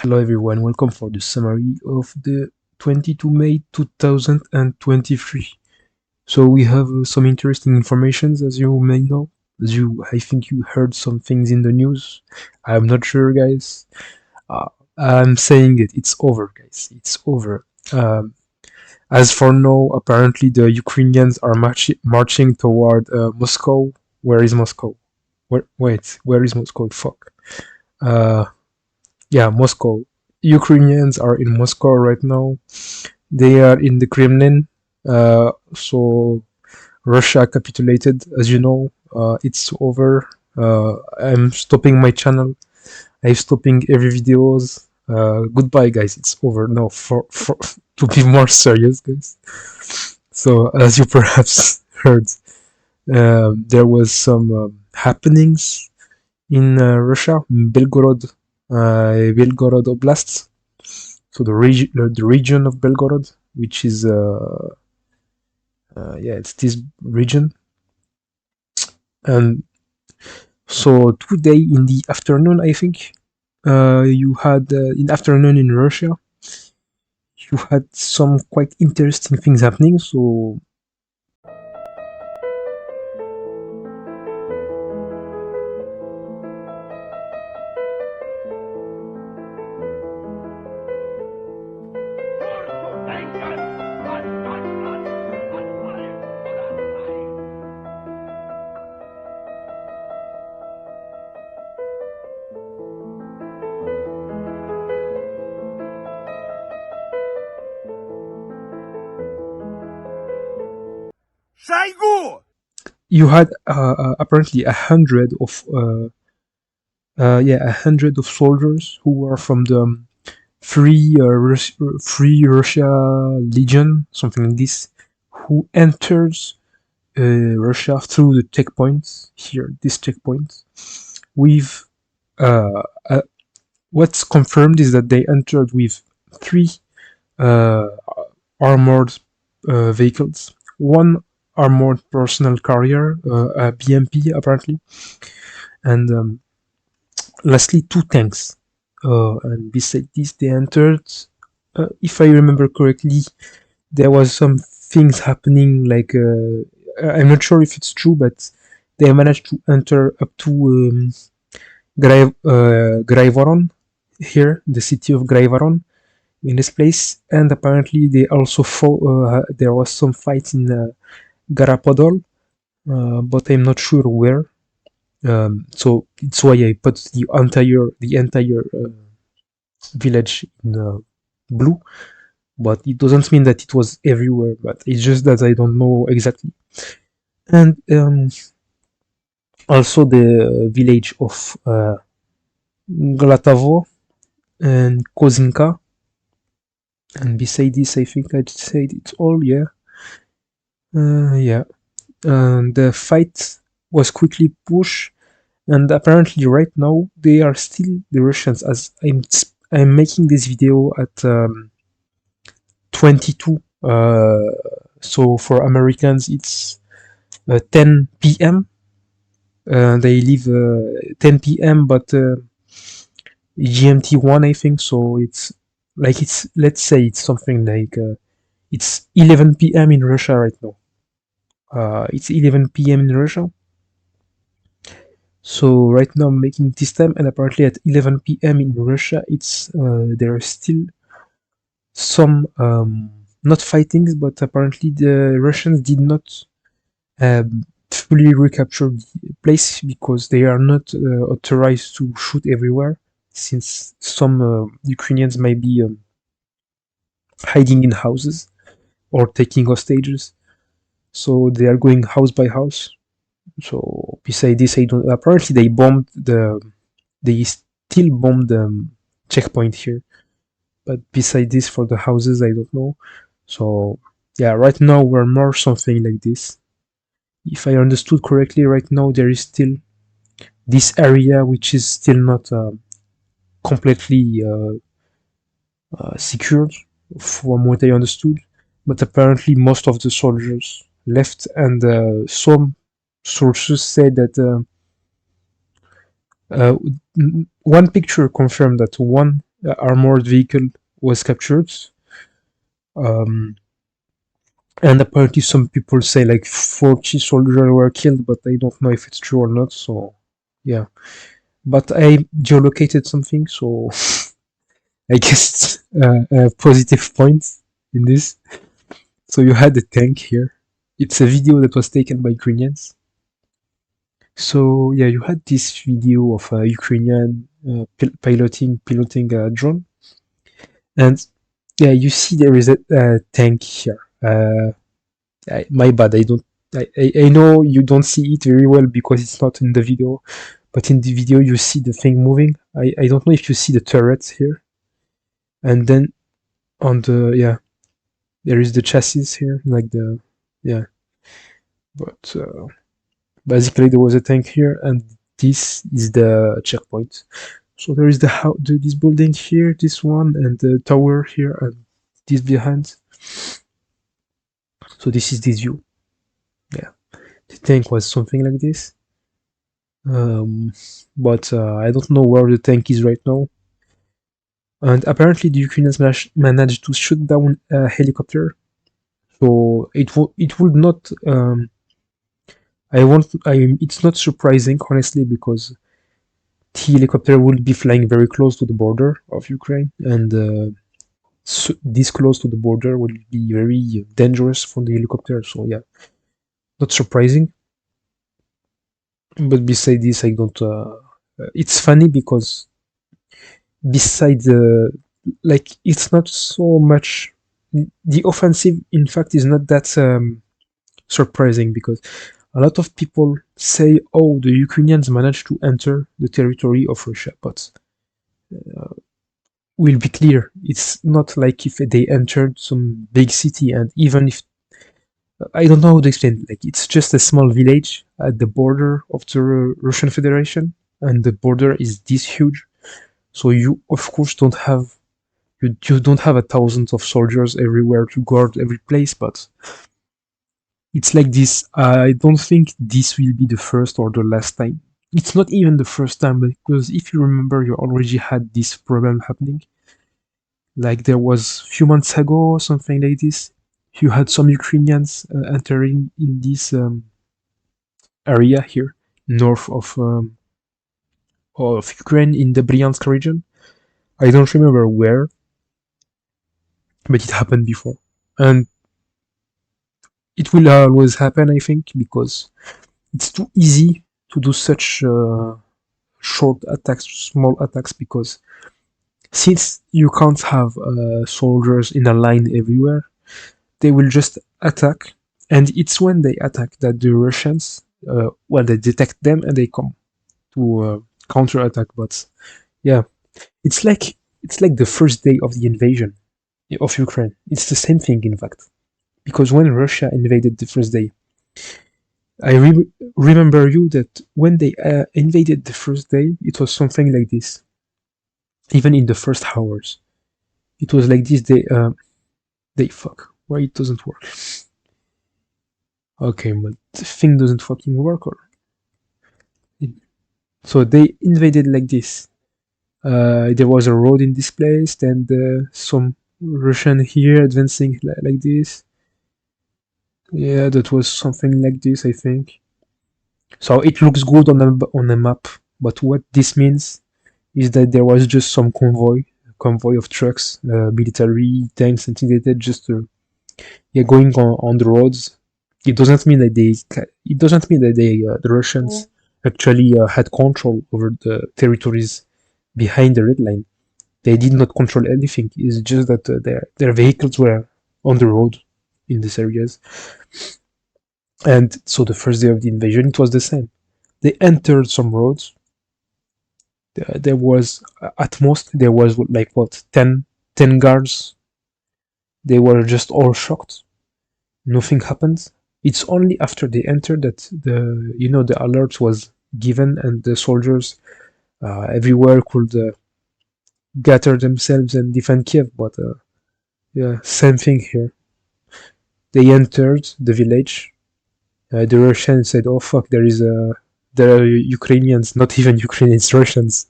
Hello everyone, welcome for the summary of the 22 May 2023. So we have some interesting informations, as you may know. I think you heard some things in the news. I'm not sure, guys. I'm saying it's over, guys. It's over. As for now, apparently the Ukrainians are marching toward Moscow. Where is Moscow? Where is Moscow? Fuck. Uh, yeah, Moscow. Ukrainians are in Moscow right now. They are in the Kremlin. So Russia capitulated, as you know. It's over. I'm stopping my channel. I'm stopping every videos. Goodbye, guys. It's over. No, for to be more serious, guys. So, as you perhaps heard, there was some happenings in Russia, Belgorod Oblast. So the region of Belgorod, which is it's this region. And so today in the afternoon, I think you had in afternoon in Russia, you had some quite interesting things happening. So you had apparently 100 of soldiers who were from the Free Russia Legion, something like this, who enters Russia through the checkpoints here. This checkpoint, with what's confirmed is that they entered with 3 armored vehicles, 1 armored personnel carrier, a BMP apparently, and lastly 2 tanks. And beside this, they entered. If I remember correctly, there was some things happening. Like I'm not sure if it's true, but they managed to enter up to Graivoron here, the city of Graivoron, in this place, and apparently they also fought. There was some fights in Garapodol, but I'm not sure where. So it's why I put the entire village in blue, but it doesn't mean that it was everywhere. But it's just that I don't know exactly. And also the village of Glatavo and Kozinka. And beside this, I think I'd said it's all. Yeah. The fight was quickly pushed, and apparently right now they are still the Russians. As I'm making this video at 22. So for Americans, it's 10 p.m. They leave 10 p.m. but GMT 1, I think. So it's let's say it's something like it's 11 p.m. in Russia right now. It's 11 p.m. in Russia. So right now I'm making this time, and apparently at 11 p.m. in Russia, it's there are still some not fightings, but apparently the Russians did not fully recapture the place because they are not authorized to shoot everywhere, since some Ukrainians might be hiding in houses or taking hostages. So they are going house by house. So beside this, I don't. Apparently, they still bombed the checkpoint here. But beside this, for the houses, I don't know. So yeah, right now we're more something like this. If I understood correctly, right now there is still this area which is still not completely secured, from what I understood. But apparently, most of the soldiers left, and some sources said that one picture confirmed that one armored vehicle was captured. Um, and apparently some people say like 40 soldiers were killed, but I don't know if it's true or not. So yeah, but I geolocated something, so I guess it's a positive point in this. So you had the tank here. It's a video that was taken by Ukrainians. So yeah, you had this video of a Ukrainian piloting a drone, and yeah, you see there is a tank here. My bad, I don't. I know you don't see it very well because it's not in the video, but in the video you see the thing moving. I don't know if you see the turret here, and then on the yeah, there is the chassis here, like the yeah. But basically there was a tank here, and this is the checkpoint. So there is this building here, this one, and the tower here, and this behind. So this is this view. Yeah, the tank was something like this. But I don't know where the tank is right now. And apparently the Ukrainians managed to shoot down a helicopter. So it would not. I want. It's not surprising, honestly, because the helicopter will be flying very close to the border of Ukraine, and so this close to the border will be very dangerous for the helicopter. So yeah, not surprising. But beside this, I don't. It's funny because beside the like, it's not so much. The offensive, in fact, is not that surprising because a lot of people say, "Oh, the Ukrainians managed to enter the territory of Russia," but we'll be clear, it's not like if they entered some big city, and even if I don't know how to explain, like it's just a small village at the border of the Russian Federation, and the border is this huge. So you, of course, you don't have a thousands of soldiers everywhere to guard every place, but it's like this. I don't think this will be the first or the last time. It's not even the first time, because if you remember, you already had this problem happening. Like there was a few months ago, something like this. You had some Ukrainians entering in this area here, north of Ukraine, in the Bryansk region. I don't remember where, but it happened before, and it will always happen, I think, because it's too easy to do such short attacks, small attacks, because since you can't have soldiers in a line everywhere, they will just attack, and it's when they attack that the Russians, they detect them and they come to counter attack. But yeah, it's like the first day of the invasion of Ukraine. It's the same thing, in fact, because when Russia invaded the first day, I remember you that when they invaded the first day, it was something like this. Even in the first hours, it was like this. They fuck. Why it doesn't work? Okay, but the thing doesn't fucking work. Or so they invaded like this. There was a road in this place, and some Russian here advancing like this. Yeah, that was something like this, I think. So it looks good on a map, but what this means is that there was just some convoy of trucks, military tanks, and things like that, just going on the roads. It doesn't mean that the Russians actually had control over the territories behind the red line. They did not control anything. It's just that their vehicles were on the road in these areas. And so the first day of the invasion, it was the same. They entered some roads. There was, at most, there was like what, 10 guards. They were just all shocked. Nothing happened. It's only after they entered that the alert was given, and the soldiers everywhere could gather themselves and defend Kiev. But yeah, same thing here. They entered the village. The Russians said, "Oh fuck, there are Ukrainians, not even Ukrainians, Russians,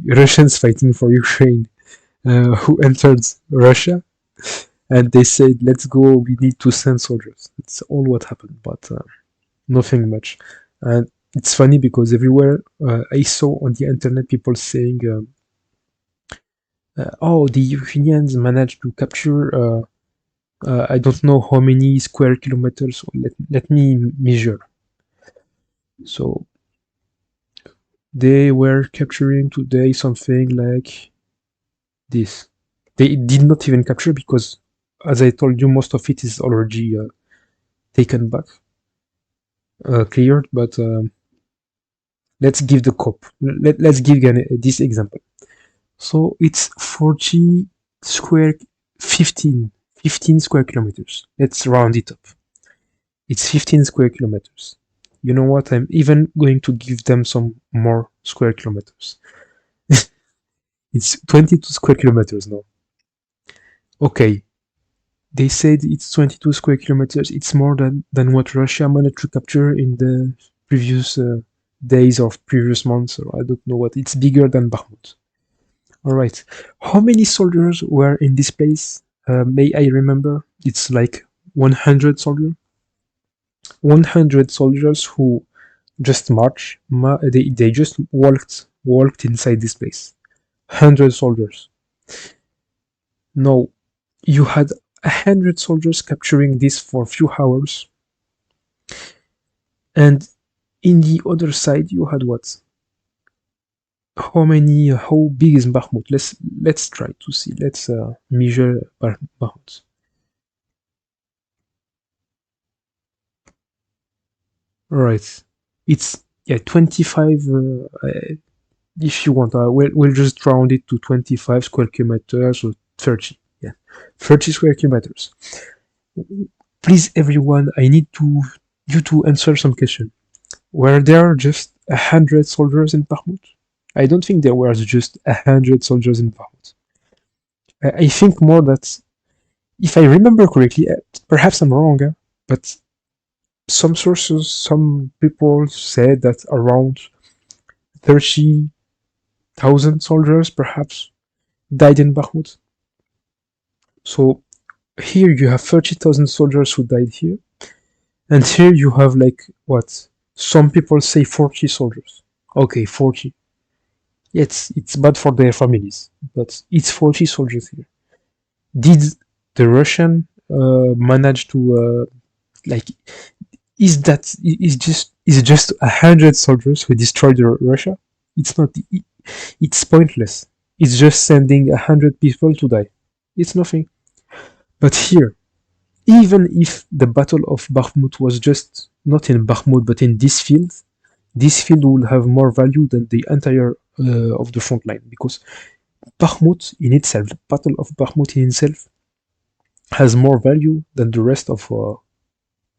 Russians fighting for Ukraine." who entered Russia, and they said, "Let's go. We need to send soldiers." That's all what happened, but nothing much. And it's funny because everywhere I saw on the internet people saying, "Oh, the Ukrainians managed to capture." I don't know how many square kilometers. Let me measure. So they were capturing today something like this. They did not even capture because, as I told you, most of it is already taken back, cleared. But let's give the cop. Let's give this example. So it's 40 square, 15, 15 square kilometers. Let's round it up. It's 15 square kilometers. You know what? I'm even going to give them some more square kilometers. It's 22 square kilometers now. Okay, they said it's 22 square kilometers. It's more than what Russia managed to capture in the previous days or previous months, or I don't know what. It's bigger than Bakhmut. All right. How many soldiers were in this place? May I remember? It's like 100 soldiers. 100 soldiers who just march. They just walked inside this place. 100 soldiers. No, you had 100 soldiers capturing this for a few hours, and in the other side you had what? How big is Bakhmut? Let's try to see. Let's measure Bakhmut. All right, it's, yeah, 25. If you want, we'll just round it to 25 square kilometers or 30. Yeah, 30 square kilometers. Please, everyone, I need you to answer some question. Were there just 100 soldiers in Bakhmut? I don't think there were just 100 soldiers in Bakhmut. I think more that, if I remember correctly, perhaps I'm wrong, but some sources, some people said that around 30,000 soldiers perhaps died in Bakhmut. So here you have 30,000 soldiers who died here, and here you have, like, what? Some people say 40 soldiers. Okay, 40. It's bad for their families, but it's 40 soldiers here. Did the Russian manage to, like, is just 100 soldiers who destroyed Russia? It's not. It's pointless. It's just sending 100 people to die. It's nothing. But here, even if the Battle of Bakhmut was just not in Bakhmut but in this field will have more value than the entire of the front line, because Bakhmut in itself, the Battle of Bakhmut in itself, has more value than the rest of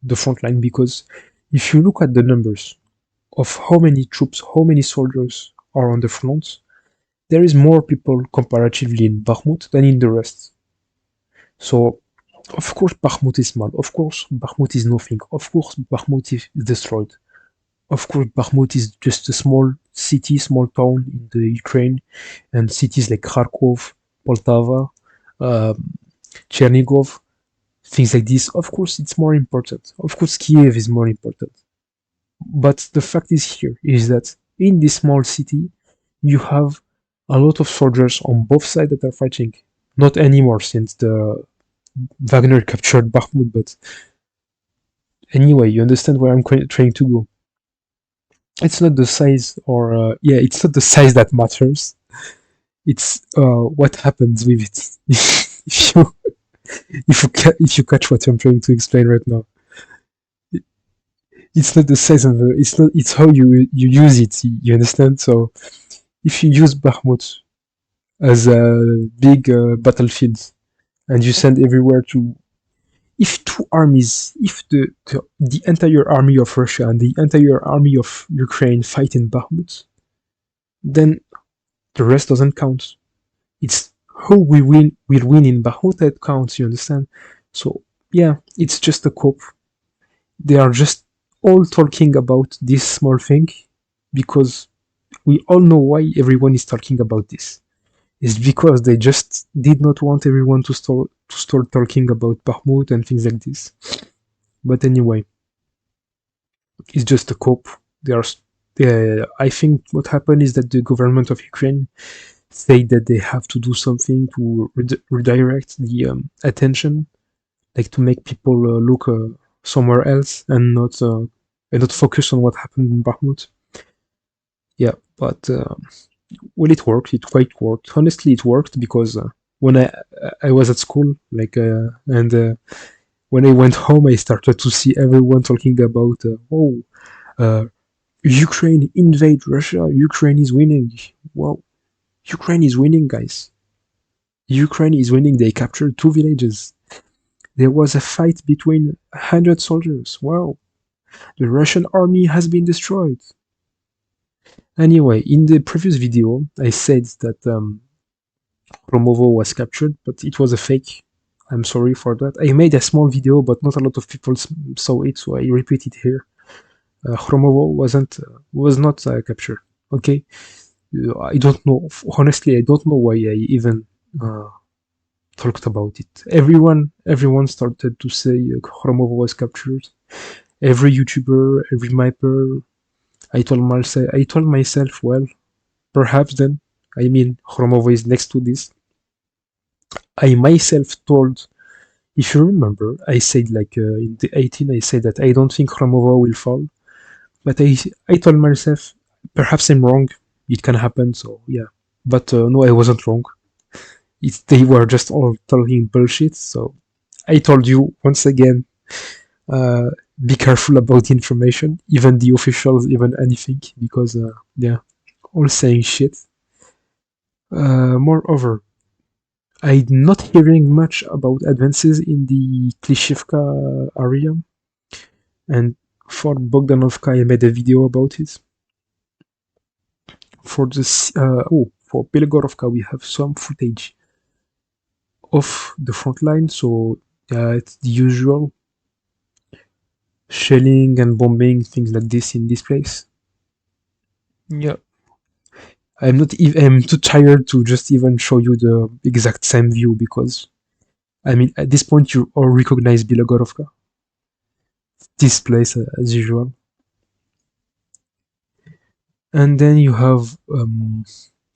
the front line, because if you look at the numbers of how many troops, how many soldiers are on the front, there is more people comparatively in Bakhmut than in the rest. So, of course, Bakhmut is small. Of course, Bakhmut is nothing. Of course, Bakhmut is destroyed. Of course, Bakhmut is just a small city, small town in the Ukraine, and cities like Kharkov, Poltava, um, Chernigov, things like this. Of course, it's more important. Of course, Kiev is more important. But the fact is here is that in this small city, you have a lot of soldiers on both sides that are fighting. Not anymore since the Wagner captured Bakhmut, but anyway, you understand where I'm trying to go. It's not the size, or it's not the size that matters. It's what happens with it. if you if you catch what I'm trying to explain right now, it's not the size of it's not, it's how you use it. You understand? So if you use Bakhmut as a big battlefield and you send everywhere to, if two armies, if the entire army of Russia and the entire army of Ukraine fight in Bakhmut, then the rest doesn't count. It's who will win in Bakhmut that counts. You understand? So yeah, it's just a cope. They are just all talking about this small thing because we all know why everyone is talking about this. It's because they just did not want everyone to start talking about Bakhmut and things like this. But anyway, it's just a cope. They are. I think what happened is that the government of Ukraine say that they have to do something to redirect the attention, like to make people look somewhere else and not focus on what happened in Bakhmut. Yeah, but well, it worked. It quite worked. Honestly, it worked because when I was at school, and when I went home, I started to see everyone talking about uh, Ukraine invade Russia. Ukraine is winning. Wow, Ukraine is winning, guys. Ukraine is winning. They captured two villages. There was a fight between 100 soldiers. Wow, the Russian army has been destroyed. Anyway, in the previous video, I said that Romovo was captured, but it was a fake. I'm sorry for that. I made a small video, but not a lot of people saw it, so I repeat it here. Romovo was not captured. Okay, I don't know. Honestly, I don't know why I even uh, talked about it. Everyone started to say Romovo was captured. Every YouTuber, every mapper. I told myself, well, perhaps then. I mean, Romovo is next to this. I myself told. If you remember, I said in the 18, I said that I don't think Romovo will fall, but I told myself perhaps I'm wrong. It can happen, so yeah. But no, I wasn't wrong. They were just all talking bullshit. So I told you once again, uh, be careful about the information, even the officials, even anything, because yeah, all saying shit. Moreover, I'm not hearing much about advances in the Klishivka area, and for Bogdanovka, I made a video about it. For Belgorovka, we have some footage of the front line, so it's the usual shelling and bombing, things like this in this place. Yeah, I'm not. I'm too tired to just even show you the exact same view because I mean at this point you all recognize Belgorovka, this place as usual, and then you have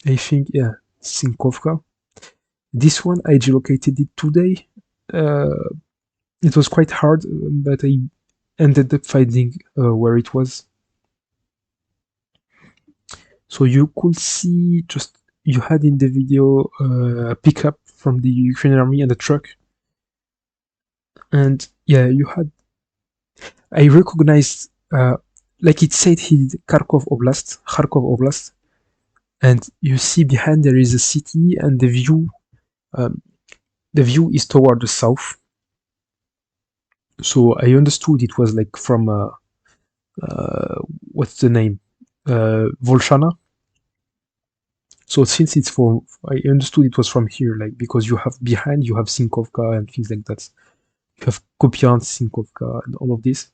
I think yeah Sinkovka. This one I geolocated it today. Uh, it was quite hard, but I ended up finding where it was. So you could see just you had in the video a pickup from the Ukrainian army and a truck, and yeah, you had. I recognized, like it said, he Kharkov Oblast, and you see behind there is a city, and um, the view is toward the south. So I understood it was like from uh, what's the name, Volshana. So since it's for, I understood it was from here, like because you have behind you have Sinkovka and things like that. You have Kupiansk, Sinkovka, and all of this.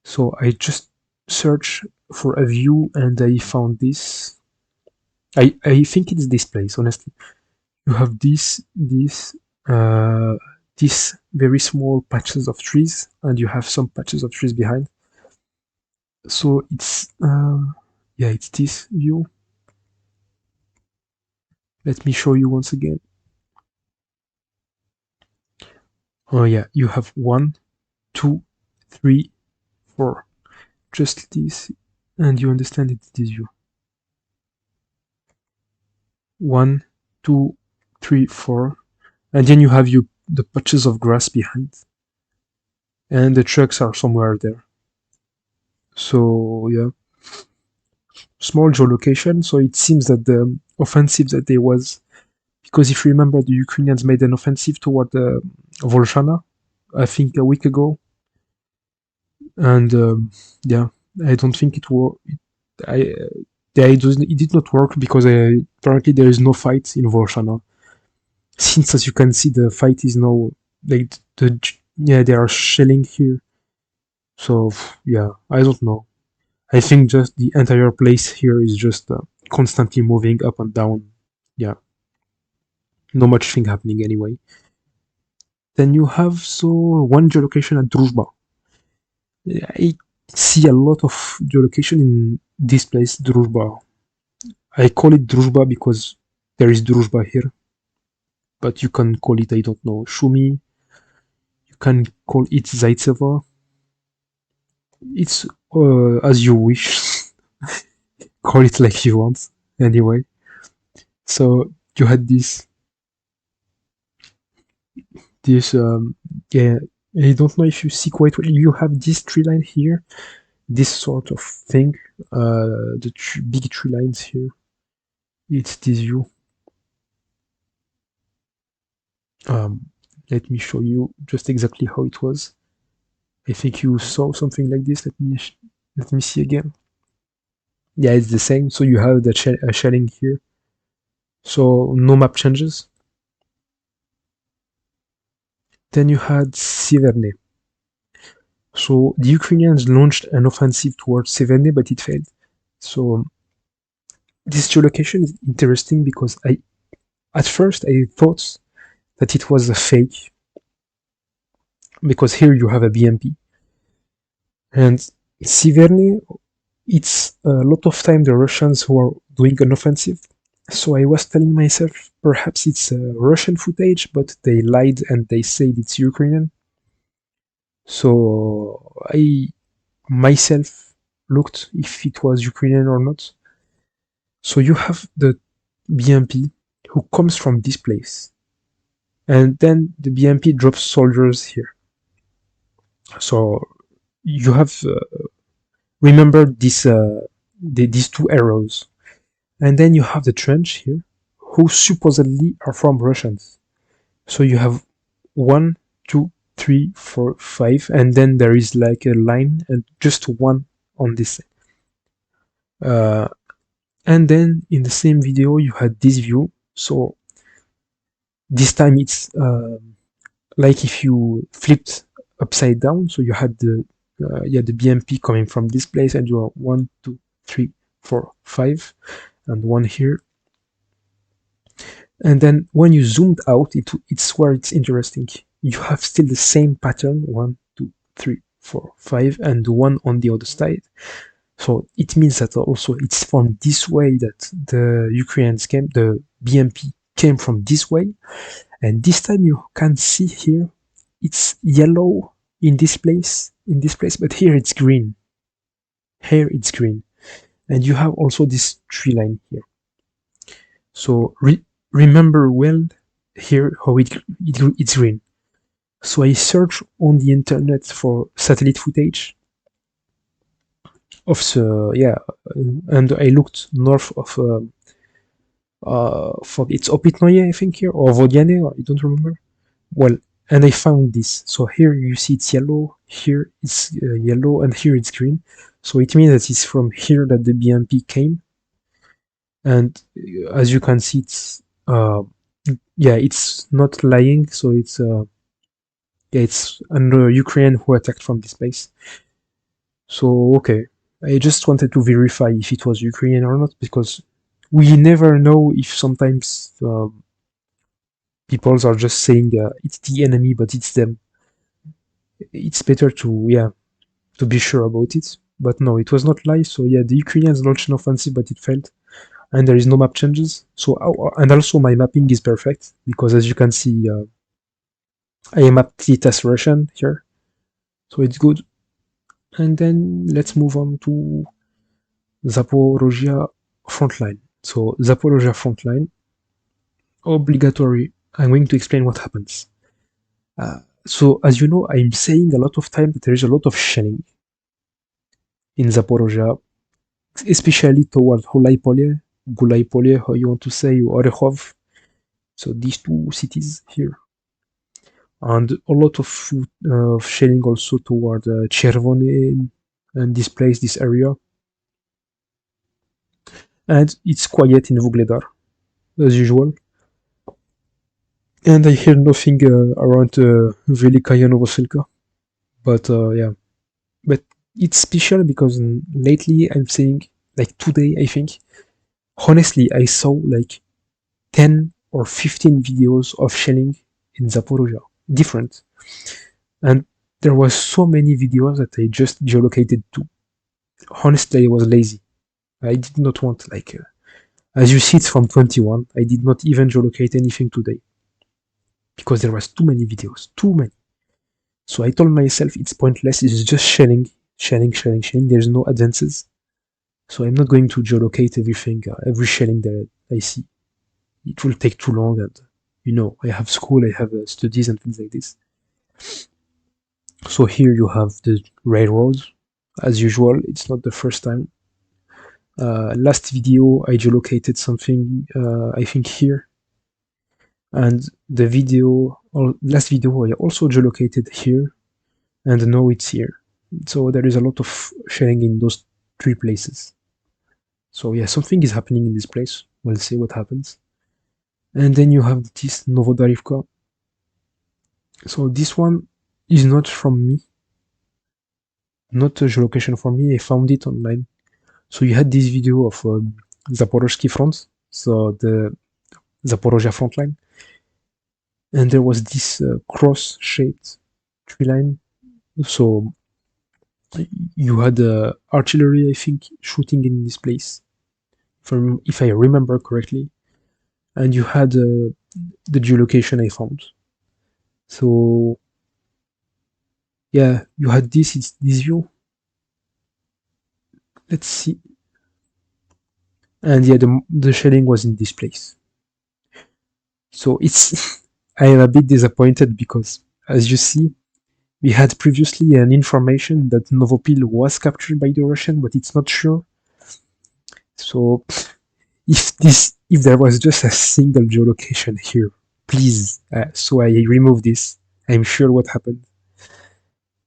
So I just searched for a view and I found this. I think it's this place, honestly. You have uh, these very small patches of trees, and you have some patches of trees behind. So yeah, it's this view. Let me show you once again. Oh yeah, you have 1, 2, 3, 4. Just this, and you understand it's this view. 1, 2, 3, 4, and then you have the patches of grass behind, and the trucks are somewhere there. So yeah, small geolocation. So it seems that the offensive that there was, because if you remember, the Ukrainians made an offensive toward Volshana, I think a week ago, and yeah, I don't think it worked. I it did not work because apparently there is no fight in Volshana. Since as you can see, the fight is now like yeah, they are shelling here. So yeah, I don't know. I think just the entire place here is just constantly moving up and down. Yeah. No much thing happening anyway. Then you have so one geolocation at Druzhba. I see a lot of geolocation in this place, Druzhba. I call it Druzhba because there is Druzhba here, but you can call it, I don't know, Shumi. You can call it Zaitseva. It's as you wish. Call it like you want. Anyway, so you had this yeah. I don't know if you see quite well. You have this tree line here, this sort of thing. The big tree lines here. It's this view. Um, Let me show you just exactly how it was. I think you saw something like this. Let me see again. Yeah, it's the same. So you have the shelling here. So no map changes. Then you had Sieverne. So the Ukrainians launched an offensive towards Sieverne, but it failed. So this geolocation is interesting because at first I thought that it was a fake because here you have a BMP and Sieverne. It's a lot of time the Russians who are doing an offensive. So I was telling myself perhaps it's Russian footage, but they lied and they said it's Ukrainian. So I myself looked if it was Ukrainian or not. So you have the BMP who comes from this place, and then the BMP drops soldiers here. So you have remember these two arrows, and then you have the trench here, who supposedly are from Russians. So you have 1, 2, 3, 4, 5, and then there is like a line and just one on this. Uh, and then in the same video you had this view. So this time it's like if you flipped upside down. So you had the BMP coming from this place, and you have 1, 2, 3, 4, 5, and one here. And then when you zoomed out, it's where it's interesting. You have still the same pattern: 1, 2, 3, 4, 5, and one on the other side. So it means that also it's from this way that the Ukrainians came, the BMP came from this way. And this time you can see here, it's yellow in this place, but here it's green. Here it's green. And you have also this tree line here. So remember well here how it's green. So I searched on the internet for satellite footage of the, yeah, and I looked north of for it's Opitnoye, I think here, or Vodiane, or I don't remember. Well, and I found this. So here you see it's yellow, here it's yellow, and here it's green. So it means that it's from here that the BMP came. And as you can see, it's yeah, it's not lying. So it's yeah, it's under Ukraine who attacked from this place. So okay, I just wanted to verify if it was Ukrainian or not, because we never know if sometimes people are just saying it's the enemy, but it's them. It's better to, yeah, to be sure about it. But no, it was not live. So yeah, the Ukrainians launched an offensive, but it failed, and there is no map changes. So and also my mapping is perfect because as you can see, I mapped it as Russian here, so it's good. And then let's move on to Zaporizhia Frontline. So Zaporizhia Frontline, obligatory. I'm going to explain what happens. So as you know, I'm saying a lot of time that there is a lot of shelling in Zaporizhia, especially toward Holaypolye, Gulaypolye, how you want to say, Orekhov. So these two cities here. And a lot of shelling also toward Chervone and this place, this area. And it's quiet in Vugledar, as usual. And I hear nothing around Velikaya Novoselka. But yeah, but it's special because lately I'm saying, like today, I think, honestly, I saw like 10 or 15 videos of shelling in Zaporizhia, different. And there was so many videos that I just geolocated to. Honestly, I was lazy. I did not want, like, as you see, it's from 21. I did not even geolocate anything today because there was too many videos, too many. So I told myself it's pointless. It's just shelling, shelling, shelling, shelling. There's no advances. So I'm not going to geolocate everything, every shelling that I see. It will take too long, and I have school, I have studies and things like this. So here you have the railroads. As usual, it's not the first time. Last video I geolocated something, I think here, and the video, or last video I also geolocated here, and now it's here. So there is a lot of shelling in those three places. So yeah, something is happening in this place. We'll see what happens. And then you have this Novodarivka. So this one is not from me, not a geolocation for me. I found it online. So you had this video of Zaporizhzhia front, so the Zaporizhzhia front line, and there was this cross-shaped tree line. So you had artillery, I think, shooting in this place, if I remember correctly, and you had the geolocation I found. So yeah, you had this view. Let's see. And yeah, the shelling was in this place. So it's I am a bit disappointed because, as you see, we had previously an information that Novopil was captured by the Russian, but it's not sure. So if there was just a single geolocation here, please, so I remove this. I'm sure what happened.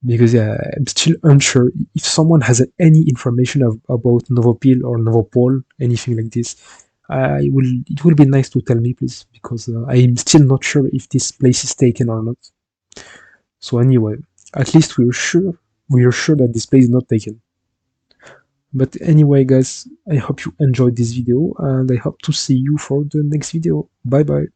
Because I'm still unsure if someone has any information about Novopil or Novopol, anything like this. It will be nice to tell me, please, because I'm still not sure if this place is taken or not. So anyway, at least we are sure that this place is not taken. But anyway, guys, I hope you enjoyed this video, and I hope to see you for the next video. Bye bye.